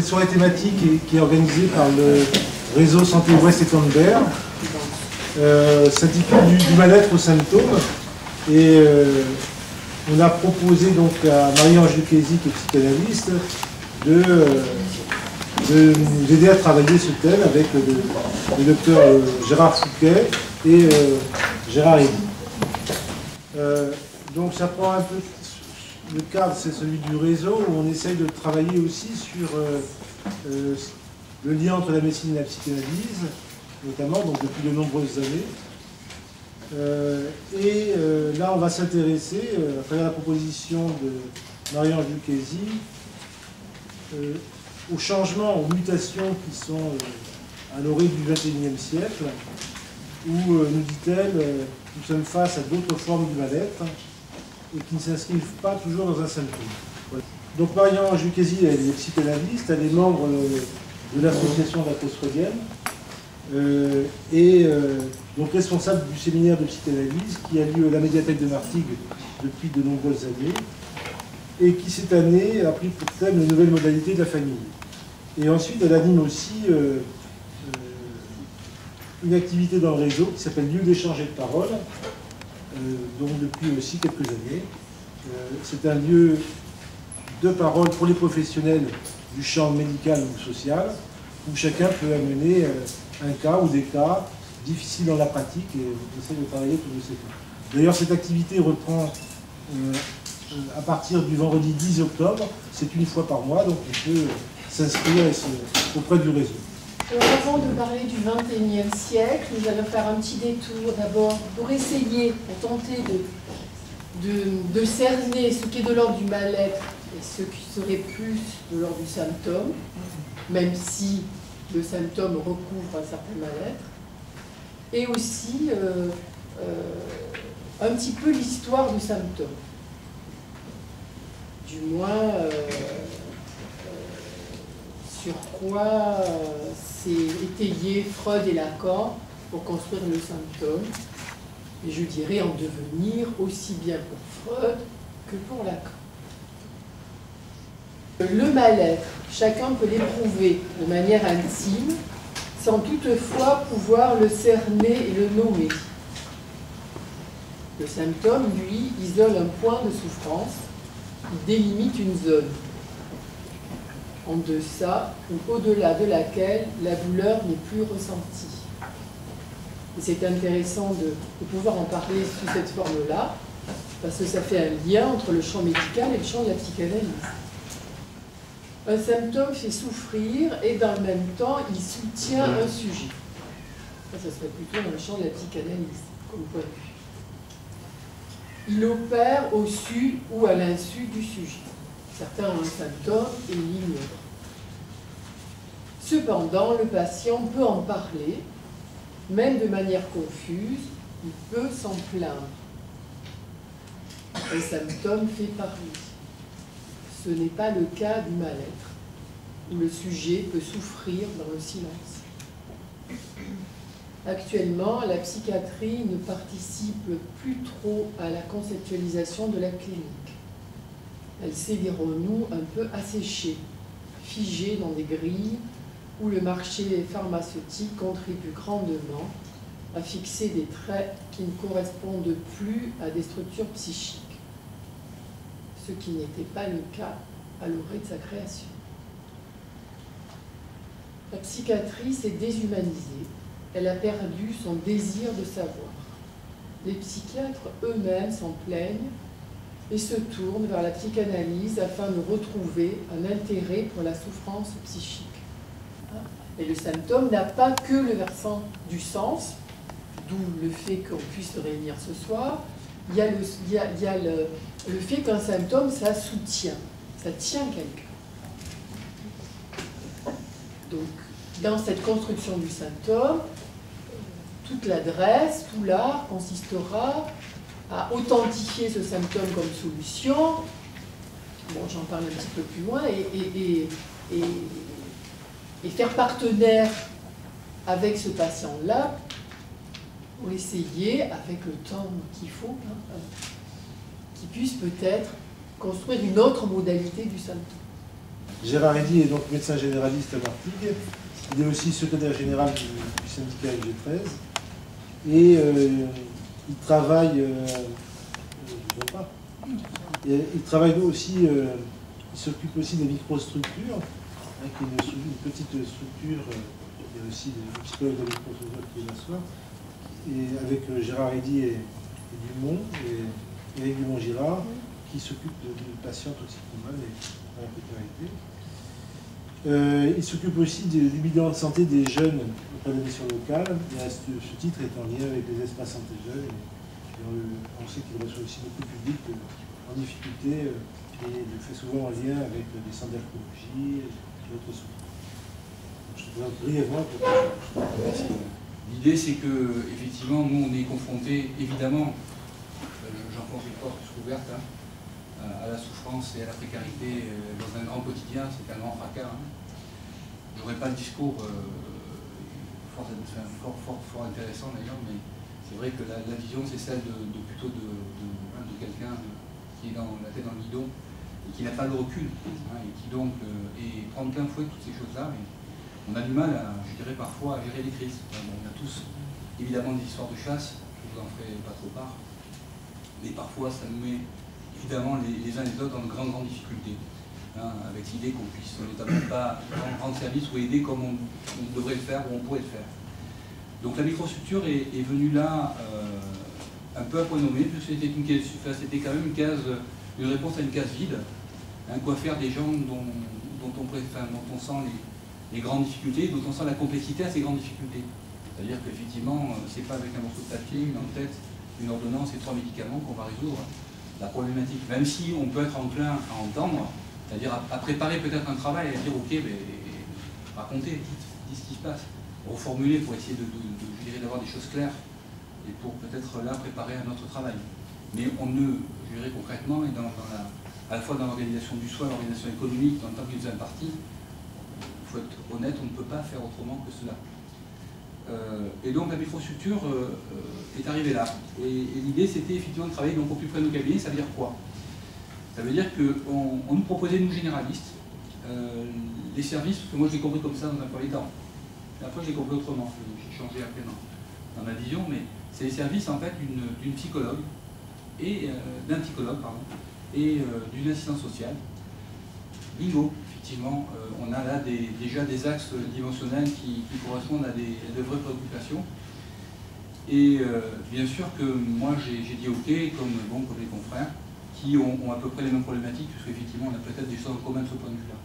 cette soirée thématique qui est organisée par le réseau Santé Ouest et Camembert s'intitule du mal-être aux symptômes. Et on a proposé donc à Marie-Ange Lucchesi, qui est psychanalyste, de nous aider à travailler ce thème avec le docteur Gérard Fouquet et Gérard Eddy. Donc ça prend un peu, le cadre c'est celui du réseau, où on essaye de travailler aussi sur le lien entre la médecine et la psychanalyse, notamment donc depuis de nombreuses années. Là on va s'intéresser, à travers la proposition de Marie-Ange Lucchesi, aux changements, aux mutations qui sont à l'orée du XXIe siècle, où, nous dit-elle, nous sommes face à d'autres formes du mal-être et qui ne s'inscrivent pas toujours dans un symptôme. Voilà. Donc Marie-Ange Lucchesi, elle est psychanalyste, elle est membre de l'association d'approche freudienne donc responsable du séminaire de psychanalyse qui a lieu à la médiathèque de Martigues depuis de nombreuses années et qui cette année a pris pour thème les nouvelles modalités de la famille. Et ensuite, elle anime aussi une activité dans le réseau qui s'appelle Lieu d'échange et de parole, donc depuis aussi quelques années. C'est un lieu de parole pour les professionnels du champ médical ou social, où chacun peut amener un cas ou des cas difficiles dans la pratique et on essaie de travailler autour de ces cas. D'ailleurs, cette activité reprend à partir du vendredi 10 octobre, c'est une fois par mois, donc on peut s'inscrire auprès du réseau. Alors, avant de parler du XXIe siècle, nous allons faire un petit détour d'abord pour essayer, pour tenter de cerner ce qui est de l'ordre du mal-être et ce qui serait plus de l'ordre du symptôme, même si le symptôme recouvre un certain mal-être, et aussi un petit peu l'histoire du symptôme. Du moins, sur quoi s'est étayé Freud et Lacan pour construire le symptôme, et je dirais en devenir aussi bien pour Freud que pour Lacan. Le mal-être, chacun peut l'éprouver de manière intime, sans toutefois pouvoir le cerner et le nommer. Le symptôme, lui, isole un point de souffrance, il délimite une zone, en deçà ou au-delà de laquelle la douleur n'est plus ressentie. Et c'est intéressant de pouvoir en parler sous cette forme-là, parce que ça fait un lien entre le champ médical et le champ de la psychanalyse. Un symptôme fait souffrir et dans le même temps, il soutient un sujet. Ça serait plutôt dans le champ de la psychanalyse, comme point de vue. Il opère au su ou à l'insu du sujet. Certains ont un symptôme et l'ignorent. Cependant, le patient peut en parler, même de manière confuse, il peut s'en plaindre. Un symptôme fait parler. Ce n'est pas le cas du mal-être, où le sujet peut souffrir dans le silence. Actuellement, la psychiatrie ne participe plus trop à la conceptualisation de la clinique. Elle s'est, dirons-nous, un peu asséchée, figée dans des grilles où le marché pharmaceutique contribue grandement à fixer des traits qui ne correspondent plus à des structures psychiques, ce qui n'était pas le cas à l'orée de sa création. La psychiatrie s'est déshumanisée, elle a perdu son désir de savoir. Les psychiatres eux-mêmes s'en plaignent et se tournent vers la psychanalyse afin de retrouver un intérêt pour la souffrance psychique. Et le symptôme n'a pas que le versant du sens, d'où le fait qu'on puisse se réunir ce soir. Il y a le fait qu'un symptôme, ça soutient, ça tient quelqu'un. Donc, dans cette construction du symptôme, toute l'adresse, tout l'art consistera à authentifier ce symptôme comme solution. Bon, j'en parle un petit peu plus loin, et faire partenaire avec ce patient-là pour essayer, avec le temps qu'il faut, qu'il puisse peut-être construire une autre modalité du symptôme. Gérard Eddy est donc médecin généraliste à Martigues. Il est aussi secrétaire général du syndicat LG13. Et il travaille... je ne vois pas. Et il travaille aussi... il s'occupe aussi des microstructures, hein, qui est une petite structure. Il y a aussi des psychologues de microstructures qui est là-soir. Et avec Gérard Eddy et Dumont, et Eric Dumont-Girard, qui s'occupe d'une patiente toxicomane et à la précarité. Il s'occupe aussi du bilan de santé des jeunes auprès de la mission locale. Et ce titre est en lien avec les espaces santé jeunes. Et on sait qu'il reçoit aussi beaucoup de public en difficulté et le fait souvent en lien avec des centres d'alcoolologie et d'autres structures. Je te présente brièvement. Merci. L'idée, c'est que, effectivement, nous, on est confrontés, évidemment, j'enfonce une porte ouverte, hein, à la souffrance et à la précarité dans un grand quotidien, c'est un grand fracas. Hein. Je n'aurai pas le discours fort intéressant d'ailleurs, mais c'est vrai que la vision, c'est celle plutôt de quelqu'un qui est la tête dans le guidon et qui n'a pas le recul, hein, et qui donc prend plein fouet toutes ces choses-là. On a du mal, je dirais parfois, à gérer les crises. Bon, on a tous évidemment des histoires de chasse, je vous en ferai pas trop part, mais parfois ça nous met évidemment les uns et les autres dans de grandes difficultés, hein, avec l'idée qu'on puisse notamment pas rendre service ou aider comme on devrait le faire ou on pourrait le faire. Donc la microstructure est venue là un peu à point nommé, puisque c'était quand même une réponse à une case vide, hein, quoi faire des gens dont on sent les grandes difficultés, dont on sent la complexité à ces grandes difficultés. C'est-à-dire qu'effectivement, c'est pas avec un morceau de papier, une en-tête, une ordonnance et 3 médicaments qu'on va résoudre la problématique. Même si on peut être enclin à entendre, c'est-à-dire à préparer peut-être un travail et à dire ok, mais racontez, dites ce qui se passe, reformuler pour essayer d'avoir des choses claires et pour peut-être là préparer un autre travail. Mais on ne, je dirais concrètement, et à la fois dans l'organisation du soin, l'organisation économique, dans le temps qu'il nous est imparti, il faut être honnête, on ne peut pas faire autrement que cela. Et donc la microstructure est arrivée là. Et l'idée c'était effectivement de travailler donc au plus près de nos cabinets. Ça veut dire quoi? Ça veut dire qu'on nous proposait, nous généralistes, les services, parce que moi je l'ai compris comme ça dans un premier temps. Et après je l'ai compris autrement, j'ai changé après dans ma vision, mais c'est les services en fait d'une psychologue, et d'un psychologue, pardon, et d'une assistante sociale. Bingo, effectivement, on a là déjà des axes dimensionnels qui correspondent à de vraies préoccupations. Et bien sûr que moi j'ai dit ok, comme les confrères, qui ont à peu près les mêmes problématiques, puisque effectivement on a peut-être des choses en commun de ce point de vue-là.